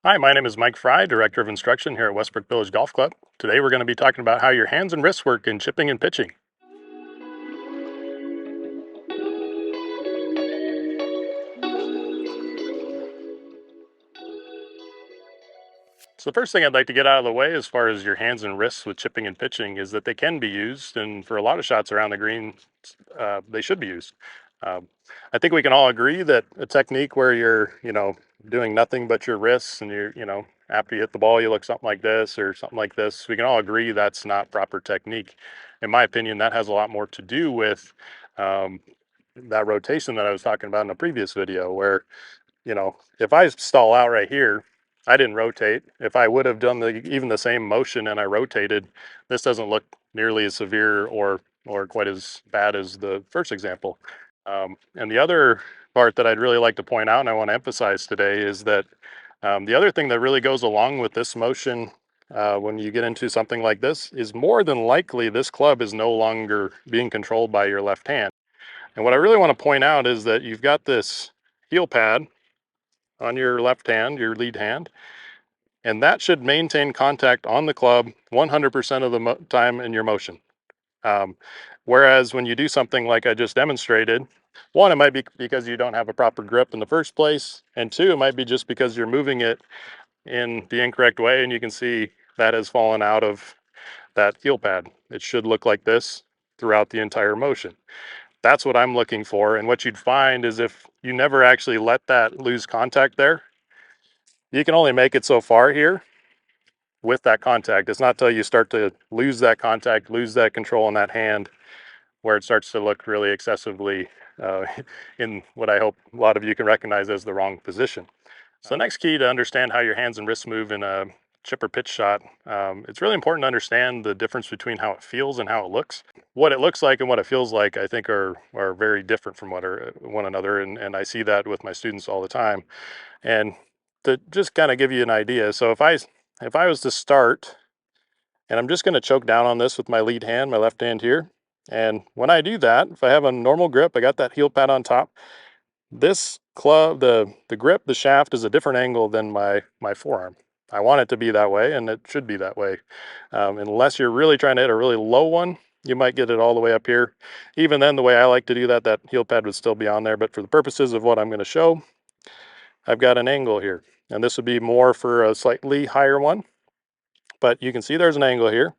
Hi, my name is Mike Fry, Director of Instruction here at Westbrook Village Golf Club. Today we're going to be talking about how your hands and wrists work in chipping and pitching. So the first thing I'd like to get out of the way as far as your hands and wrists with chipping and pitching is that they can be used, and for a lot of shots around the green, they should be used. Um, I think we can all agree that a technique where you're, doing nothing but your wrists and after you hit the ball, you look something like this or something like this. We can all agree that's not proper technique. In my opinion, that has a lot more to do with um, that rotation that I was talking about in a previous video, where if I stall out right here, I didn't rotate. If I would have done even the same motion and I rotated, this doesn't look nearly as severe or quite as bad as the first example. And the other part that I'd really like to point out and I want to emphasize today is that the other thing that really goes along with this motion when you get into something like this is more than likely this club is no longer being controlled by your left hand. And what I really want to point out is that you've got this heel pad on your left hand, your lead hand, and that should maintain contact on the club 100% of the time in your motion. Um, Whereas when you do something like I just demonstrated, one, it might be because you don't have a proper grip in the first place, and two, it might be just because you're moving it in the incorrect way, and you can see that has fallen out of that heel pad. It should look like this throughout the entire motion. That's what I'm looking for, and what you'd find is if you never actually let that lose contact there, you can only make it so far here with that contact. It's not till you start to lose that contact, lose that control in that hand, where it starts to look really excessively uh, in what I hope a lot of you can recognize as the wrong position. So the next key to understand how your hands and wrists move in a chip or pitch shot, it's really important to understand the difference between how it feels and how it looks. What it looks like and what it feels like, I think, are very different from one another, and I see that with my students all the time. And to just kind of give you an idea, so if I was to start, and I'm just going to choke down on this with my lead hand, my left hand here. And when I do that, if I have a normal grip, I got that heel pad on top. This club, the grip, the shaft is a different angle than my forearm. I want it to be that way, and it should be that way. Unless you're really trying to hit a really low one, you might get it all the way up here. Even then, the way I like to do that, that heel pad would still be on there. But for the purposes of what I'm going to show, I've got an angle here, and this would be more for a slightly higher one. But you can see there's an angle here.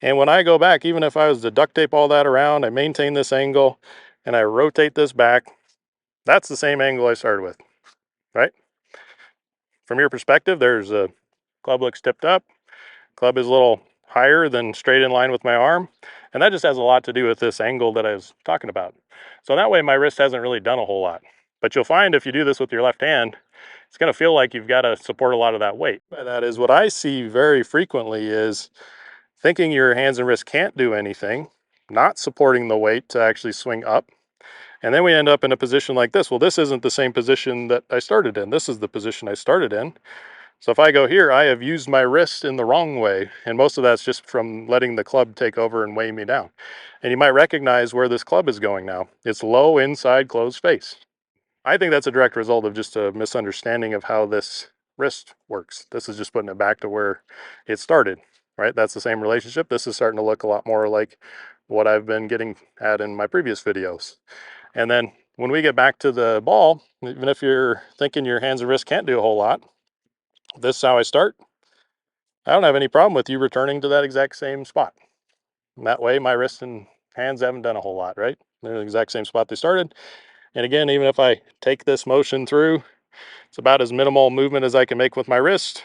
And when I go back, even if I was to duct tape all that around, I maintain this angle and I rotate this back, that's the same angle I started with, right? From your perspective, there's a club looks tipped up, club is a little higher than straight in line with my arm. And that just has a lot to do with this angle that I was talking about. So that way my wrist hasn't really done a whole lot. But you'll find if you do this with your left hand, it's going to feel like you've got to support a lot of that weight. By that is what I see very frequently is thinking your hands and wrists can't do anything, not supporting the weight to actually swing up. And then we end up in a position like this. Well, this isn't the same position that I started in. This is the position I started in. So if I go here, I have used my wrist in the wrong way. And most of that's just from letting the club take over and weigh me down. And you might recognize where this club is going now. It's low inside closed face. I think that's a direct result of just a misunderstanding of how this wrist works. This is just putting it back to where it started, right? That's the same relationship. This is starting to look a lot more like what I've been getting at in my previous videos. And then when we get back to the ball, even if you're thinking your hands and wrists can't do a whole lot, this is how I start. I don't have any problem with you returning to that exact same spot. And that way, my wrists and hands haven't done a whole lot, right? They're in the exact same spot they started. And again, even if I take this motion through, it's about as minimal movement as I can make with my wrist.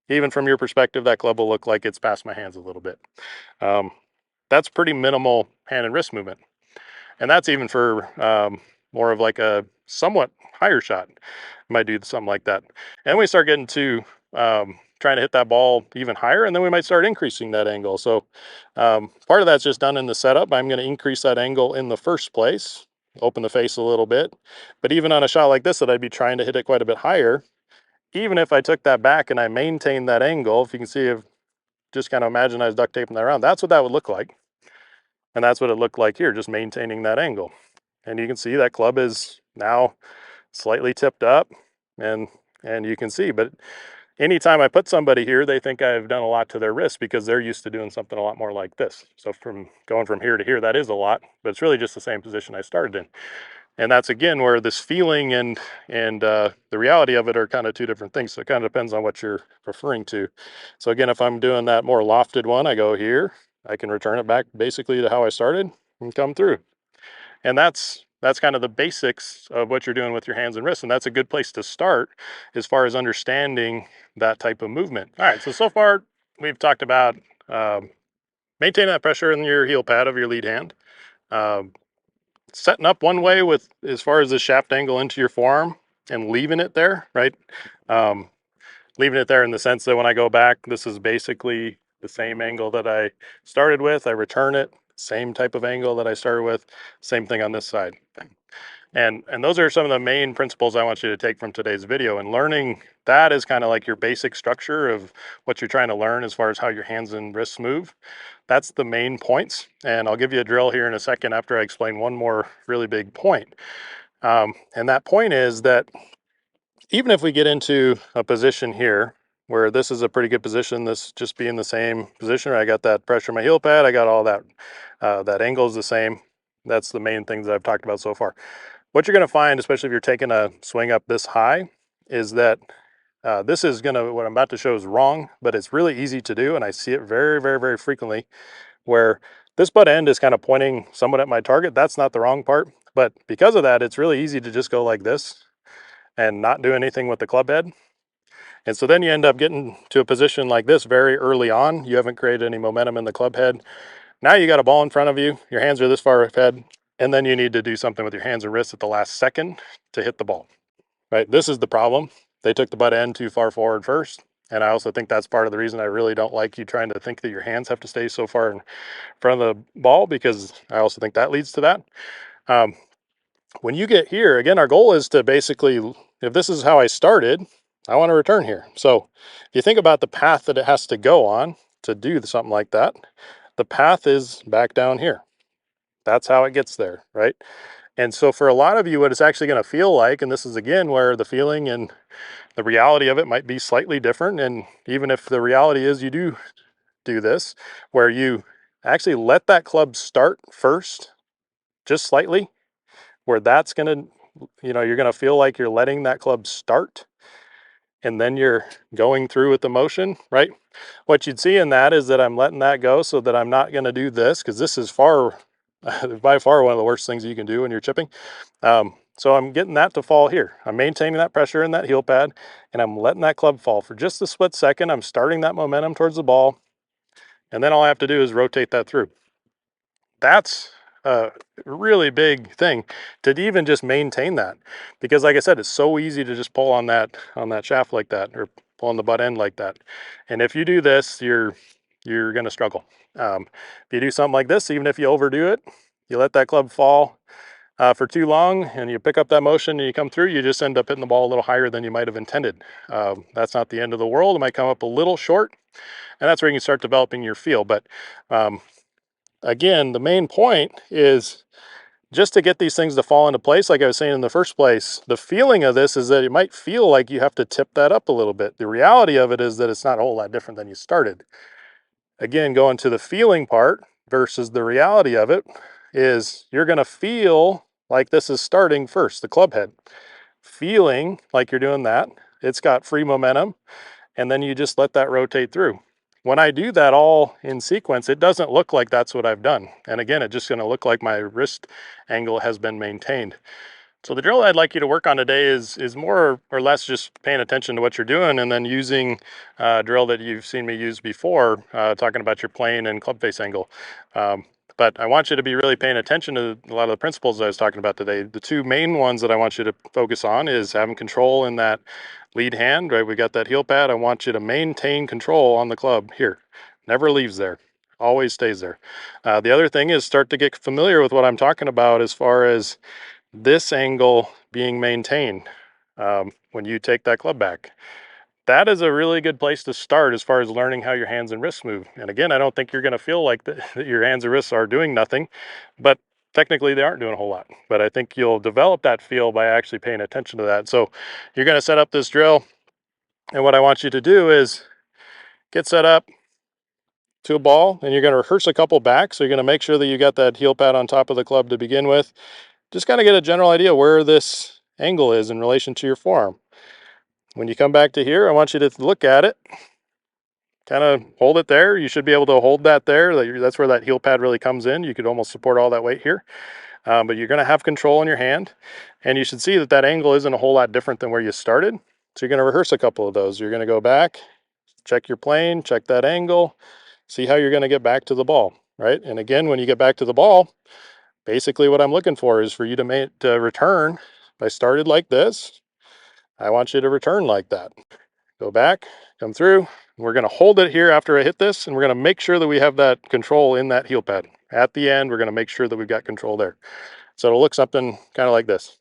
Even from your perspective, that club will look like it's past my hands a little bit. Um, that's pretty minimal hand and wrist movement. And that's even for more of like a somewhat higher shot. Might do something like that. And we start getting to trying to hit that ball even higher, and then we might start increasing that angle. So part of that's just done in the setup. I'm going to increase that angle in the first place, open the face a little bit. But even on a shot like this that I'd be trying to hit it quite a bit higher, even if I took that back and I maintained that angle, if you can see, if just kind of imagine I was duct taping that around, that's what that would look like. And that's what it looked like here, just maintaining that angle. And you can see that club is now slightly tipped up. And And you can see, but anytime I put somebody here, they think I've done a lot to their wrist because they're used to doing something a lot more like this. So from going from here to here, that is a lot, but it's really just the same position I started in. And that's again where this feeling and the reality of it are kind of two different things. So it kind of depends on what you're referring to. So again, if I'm doing that more lofted one, I go here. I can return it back basically to how I started and come through. And that's kind of the basics of what you're doing with your hands and wrists, and that's a good place to start as far as understanding that type of movement. All right, so far we've talked about um, maintaining that pressure in your heel pad of your lead hand, um, setting up one way with as far as the shaft angle into your forearm and leaving it there, right? Um, Leaving it there in the sense that when I go back, this is basically the same angle that I started with. I return it, same type of angle that I started with, same thing on this side. And those are some of the main principles I want you to take from today's video. And learning that is kind of like your basic structure of what you're trying to learn as far as how your hands and wrists move. That's the main points. And I'll give you a drill here in a second after I explain one more really big point. And that point is that even if we get into a position here where this is a pretty good position, this just being the same position, I got that pressure in my heel pad, I got all that, that angle is the same. That's the main things that I've talked about so far. What you're going to find, especially if you're taking a swing up this high, is that this is going to, what I'm about to show is wrong, but it's really easy to do. And I see it very, very, very frequently where this butt end is kind of pointing somewhat at my target. That's not the wrong part. But because of that, it's really easy to just go like this and not do anything with the club head. And so then you end up getting to a position like this very early on. You haven't created any momentum in the club head. Now you got a ball in front of you, your hands are this far ahead, and then you need to do something with your hands and wrists at the last second to hit the ball, right? This is the problem. They took the butt end too far forward first. And I also think that's part of the reason I really don't like you trying to think that your hands have to stay so far in front of the ball, because I also think that leads to that. Um, when you get here, again, our goal is to basically, if this is how I started, I want to return here. So if you think about the path that it has to go on to do something like that, the path is back down here. That's how it gets there, right? And so for a lot of you, what it's actually going to feel like, and this is again where the feeling and the reality of it might be slightly different. And even if the reality is you do this, where you actually let that club start first, just slightly, where that's going to, you're going to feel like you're letting that club start and then you're going through with the motion, right? What you'd see in that is that I'm letting that go so that I'm not going to do this, because this is far, by far one of the worst things you can do when you're chipping. So I'm getting that to fall here. I'm maintaining that pressure in that heel pad, and I'm letting that club fall for just a split second. I'm starting that momentum towards the ball, and then all I have to do is rotate that through. That's a really big thing to even just maintain that, because like I said, it's so easy to just pull on that shaft like that, or pull on the butt end like that. And if you do this, you're going to struggle. If you do something like this, even if you overdo it, you let that club fall for too long and you pick up that motion and you come through, you just end up hitting the ball a little higher than you might have intended. That's not the end of the world. It might come up a little short, and that's where you can start developing your feel. But um, again, the main point is just to get these things to fall into place. Like I was saying in the first place, the feeling of this is that it might feel like you have to tip that up a little bit. The reality of it is that it's not a whole lot different than you started. Again, going to the feeling part versus the reality of it is you're going to feel like this is starting first, the club head. Feeling like you're doing that, it's got free momentum, and then you just let that rotate through. When I do that all in sequence, it doesn't look like that's what I've done. And again, it's just going to look like my wrist angle has been maintained. So the drill I'd like you to work on today is more or less just paying attention to what you're doing, and then using a drill that you've seen me use before, talking about your plane and club face angle. But I want you to be really paying attention to a lot of the principles I was talking about today. The two main ones that I want you to focus on is having control in that lead hand, right? We got that heel pad. I want you to maintain control on the club here. Never leaves there, always stays there. The other thing is start to get familiar with what I'm talking about as far as this angle being maintained when you take that club back. That is a really good place to start as far as learning how your hands and wrists move. And again, I don't think you're going to feel like that your hands and wrists are doing nothing, but technically they aren't doing a whole lot. But I think you'll develop that feel by actually paying attention to that. So you're going to set up this drill. And what I want you to do is get set up to a ball, and you're going to rehearse a couple back. So you're going to make sure that you got that heel pad on top of the club to begin with. Just kind of get a general idea where this angle is in relation to your forearm. When you come back to here, I want you to look at it, kind of hold it there. You should be able to hold that there. That's where that heel pad really comes in. You could almost support all that weight here. But you're going to have control in your hand, and you should see that that angle isn't a whole lot different than where you started. So you're going to rehearse a couple of those. You're going to go back, check your plane, check that angle, see how you're going to get back to the ball, right? And again, when you get back to the ball, basically what I'm looking for is for you to return. If I started like this, I want you to return like that. Go back, come through. We're going to hold it here after I hit this, and we're going to make sure that we have that control in that heel pad. At the end, we're going to make sure that we've got control there. So it'll look something kind of like this.